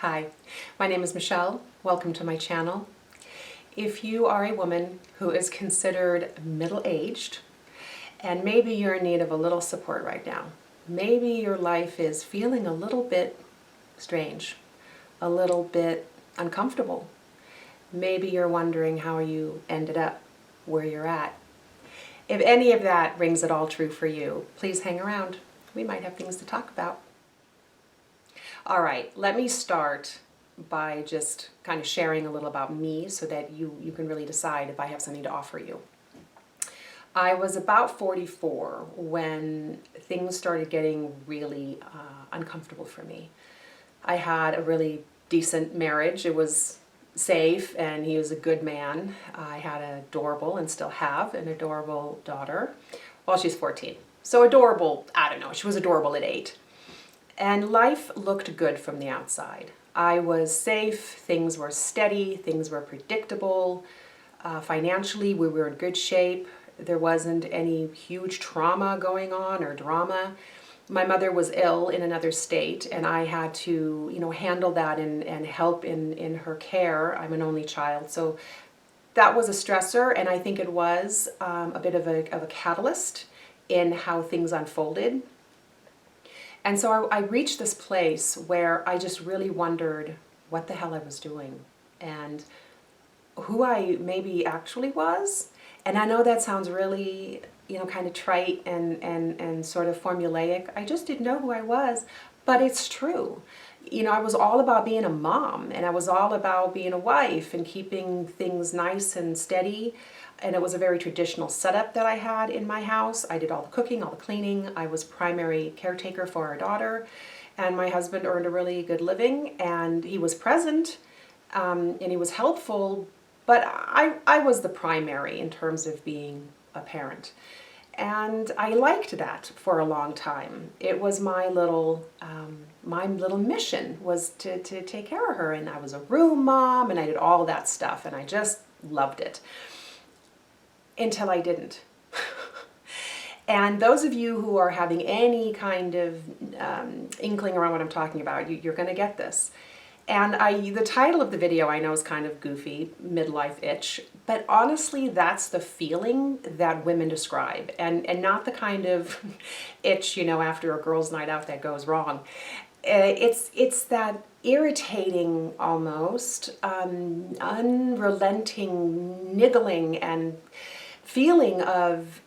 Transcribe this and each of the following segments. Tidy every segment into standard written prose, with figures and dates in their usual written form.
Hi, my name is Michelle. Welcome to my channel. If you are a woman who is considered middle-aged and maybe you're in need of a little support right now, maybe your life is feeling a little bit strange, a little bit uncomfortable, maybe you're wondering how you ended up where you're at. If any of that rings at all true for you, please hang around. We might have things to talk about. All right, let me start by just kind of sharing a little about me so that you can really decide if I have something to offer you. I was about 44 when things started getting really uncomfortable for me. I had a really decent marriage. It was safe and he was a good man. I had an adorable, and still have, an adorable daughter. Well, she's 14. So adorable, I don't know, she was adorable at 8. And life looked good from the outside. I was safe, things were steady, things were predictable. Financially, we were in good shape. There wasn't any huge trauma going on or drama. My mother was ill in another state, and I had to, handle that and help in her care. I'm an only child, so that was a stressor, and I think it was a bit of a catalyst in how things unfolded. And so I reached this place where I just really wondered what the hell I was doing and who I maybe actually was. And I know that sounds really, kind of trite and sort of formulaic. I just didn't know who I was, but it's true. I was all about being a mom, and I was all about being a wife and keeping things nice and steady. And it was a very traditional setup that I had in my house. I did all the cooking, all the cleaning. I was primary caretaker for our daughter, and my husband earned a really good living, and he was present, and he was helpful, but I was the primary in terms of being a parent. And I liked that for a long time. It was my little mission was to take care of her, and I was a room mom, and I did all that stuff, and I just loved it. Until I didn't. And those of you who are having any kind of inkling around what I'm talking about, you're going to get this. And the title of the video I know is kind of goofy, Midlife Itch, but honestly that's the feeling that women describe, and not the kind of itch, after a girl's night out that goes wrong. It's that irritating, almost unrelenting niggling and feeling of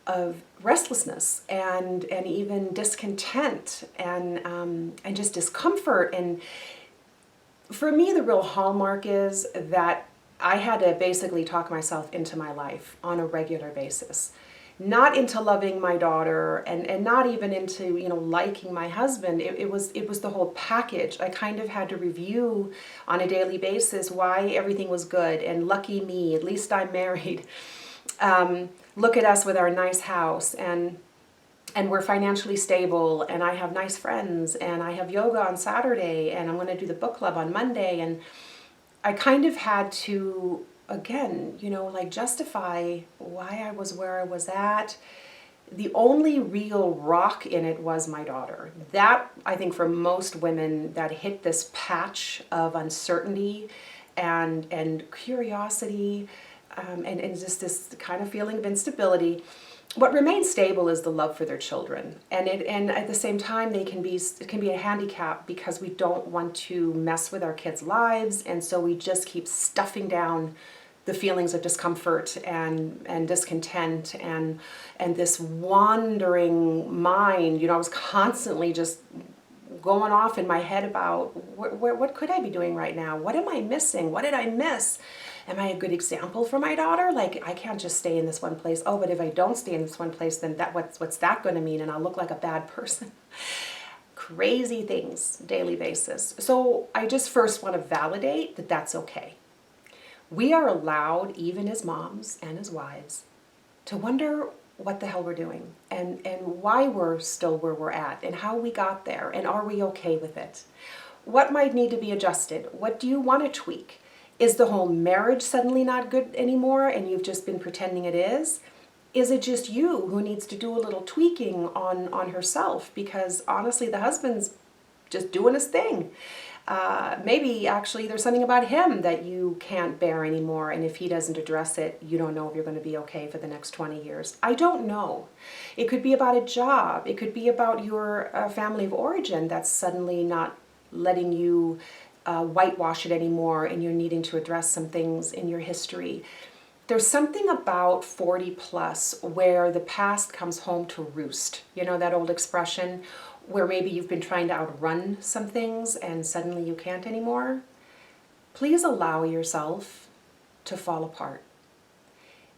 restlessness and even discontent and just discomfort. And for me, the real hallmark is that I had to basically talk myself into my life on a regular basis. Not into loving my daughter and not even into, liking my husband. It was the whole package. I kind of had to review on a daily basis why everything was good, and lucky me, at least I'm married. Look at us with our nice house, and we're financially stable, and I have nice friends, and I have yoga on Saturday, and I'm going to do the book club on Monday. And I kind of had to, again, justify why I was where I was at. The only real rock in it was my daughter. That, I think, for most women that hit this patch of uncertainty and curiosity, and just this kind of feeling of instability, what remains stable is the love for their children. And at the same time, it can be a handicap because we don't want to mess with our kids' lives, and so we just keep stuffing down the feelings of discomfort and discontent and this wandering mind. I was constantly just going off in my head about what could I be doing right now? What am I missing? What did I miss? Am I a good example for my daughter? Like, I can't just stay in this one place. Oh, but if I don't stay in this one place, then what's that going to mean? And I'll look like a bad person. Crazy things, daily basis. So I just first want to validate that that's okay. We are allowed, even as moms and as wives, to wonder what the hell we're doing and why we're still where we're at and how we got there, and are we okay with it? What might need to be adjusted? What do you want to tweak? Is the whole marriage suddenly not good anymore and you've just been pretending it is? Is it just you who needs to do a little tweaking on herself? Because honestly, the husband's just doing his thing. Maybe actually there's something about him that you can't bear anymore, and if he doesn't address it, you don't know if you're going to be okay for the next 20 years. I don't know. It could be about a job. It could be about your family of origin that's suddenly not letting you whitewash it anymore, and you're needing to address some things in your history. There's something about 40 plus where the past comes home to roost. You know that old expression where maybe you've been trying to outrun some things and suddenly you can't anymore? Please allow yourself to fall apart.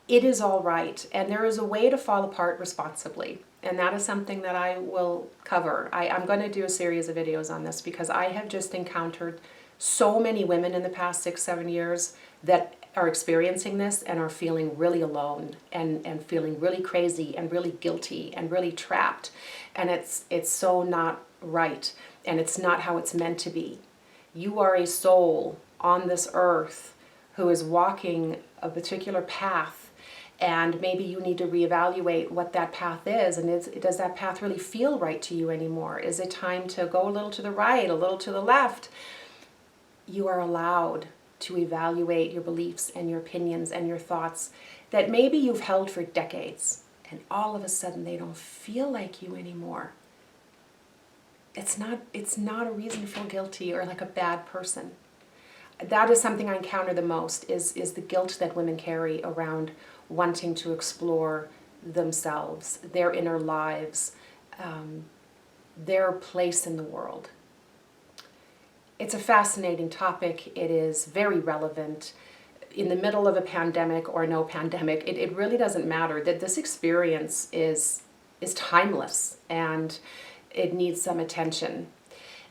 It is all right, and there is a way to fall apart responsibly. And that is something that I will cover. I'm going to do a series of videos on this because I have just encountered so many women in the past 6-7 years that are experiencing this and are feeling really alone and feeling really crazy and really guilty and really trapped. And it's so not right, and it's not how it's meant to be. You are a soul on this earth who is walking a particular path, and maybe you need to reevaluate what that path is, and does that path really feel right to you anymore? Is it time to go a little to the right, a little to the left? You are allowed to evaluate your beliefs and your opinions and your thoughts that maybe you've held for decades, and all of a sudden they don't feel like you anymore. It's not a reason to feel guilty or like a bad person. That is something I encounter the most, is the guilt that women carry around wanting to explore themselves, their inner lives, their place in the world. It's a fascinating topic. It is very relevant. In the middle of a pandemic or no pandemic, it really doesn't matter. That this experience is timeless, and it needs some attention.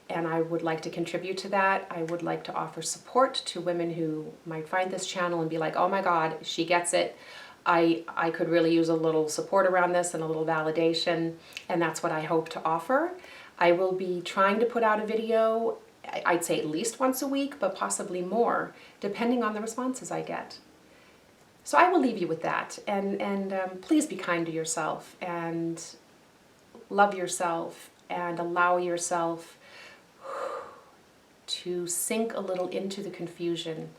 And I would like to contribute to that. I would like to offer support to women who might find this channel and be like, oh my God, she gets it. I could really use a little support around this and a little validation, and that's what I hope to offer. I will be trying to put out a video, I'd say at least once a week, but possibly more, depending on the responses I get. So I will leave you with that, and please be kind to yourself, and love yourself, and allow yourself to sink a little into the confusion,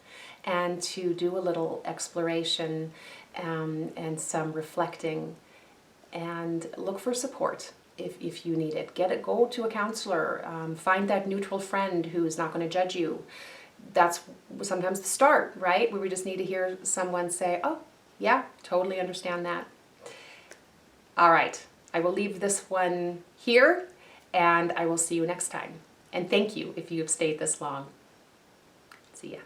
and to do a little exploration and some reflecting, and look for support if you need it. Go to a counselor, find that neutral friend who is not going to judge you. That's sometimes the start, right? Where we just need to hear someone say, oh, yeah, totally understand that. All right, I will leave this one here, and I will see you next time. And thank you if you have stayed this long. See ya.